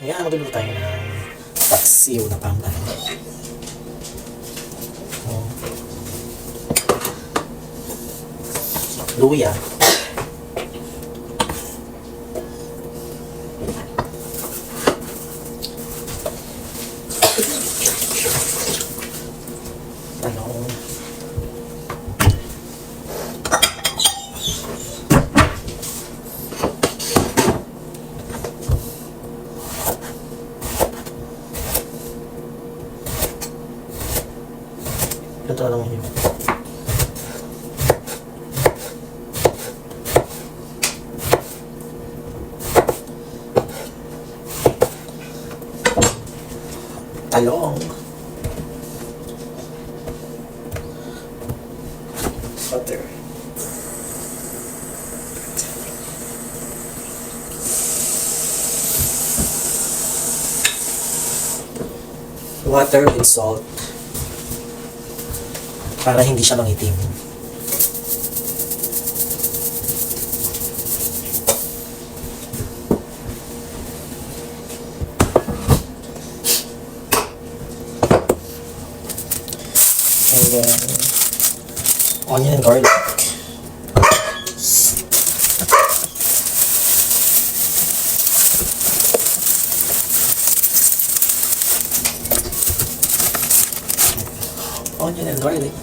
Ayan, magluluto tayo ng paksiw na pangano. Luya. Talong. Ito lang yun. Talong. Butter. Water and salt para hindi siya mangitim. And then onion and garlic. Onion and garlic.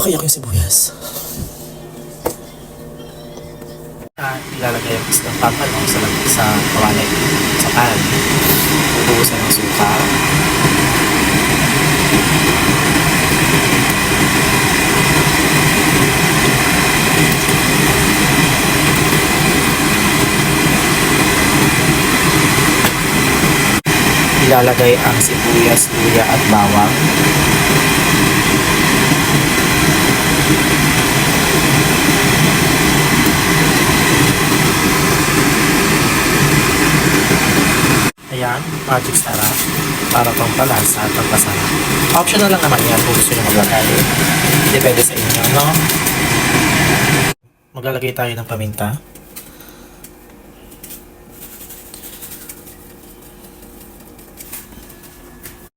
Okay, yung sibuyas. Ilalagay ang isang papalong sa kawali, sa pan. Ubusan ng suka. Ilalagay ang sibuyas, luya at bawang. Ayan, magic sarap para pampalasa at pampasarap. Optional lang naman yan kung gusto nyo maglagay. Depende sa inyo, no? Maglalagay tayo ng paminta.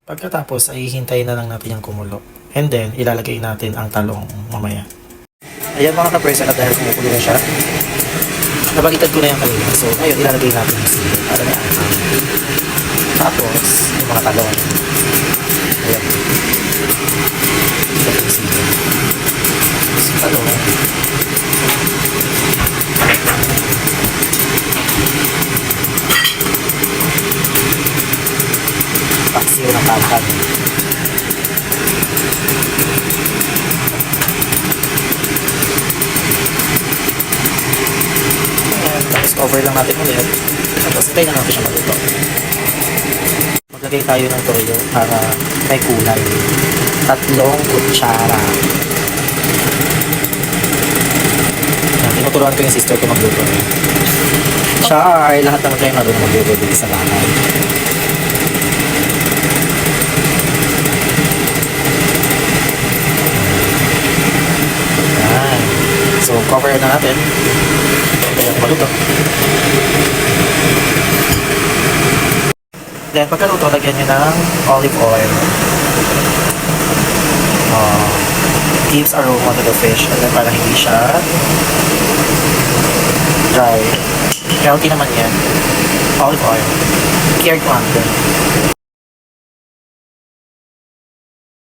Pagkatapos ay hihintayin na lang natin yung kumulo. And then, ilalagay natin ang talong mamaya. Ayan mga ka-person, at dahil kumukulo na siya, nabaliktad ko na yung kanina. So, ngayon ilalagay natin yung sili para na anghang. Tapos, yung mga talong. Ayan. Ilalagay yung sili. Tapos yung talong. Paksiw ng kapan. Tapos cover lang natin ulit. Tapos tayo na natin siya maluto. Maglagay tayo ng toyo para may kulay. 3 kutsara. Tinuturuan ko yung sister ko magluto. Char! Lahat naman tayo marunong magluto dito sa bahay. So, cover na natin. Ayan, maluto. Then, pagkaluto, lagyan nyo ng olive oil. Gives aroma to the fish. And then, para hindi siya dry. Healthy naman yan. Olive oil. Cured one.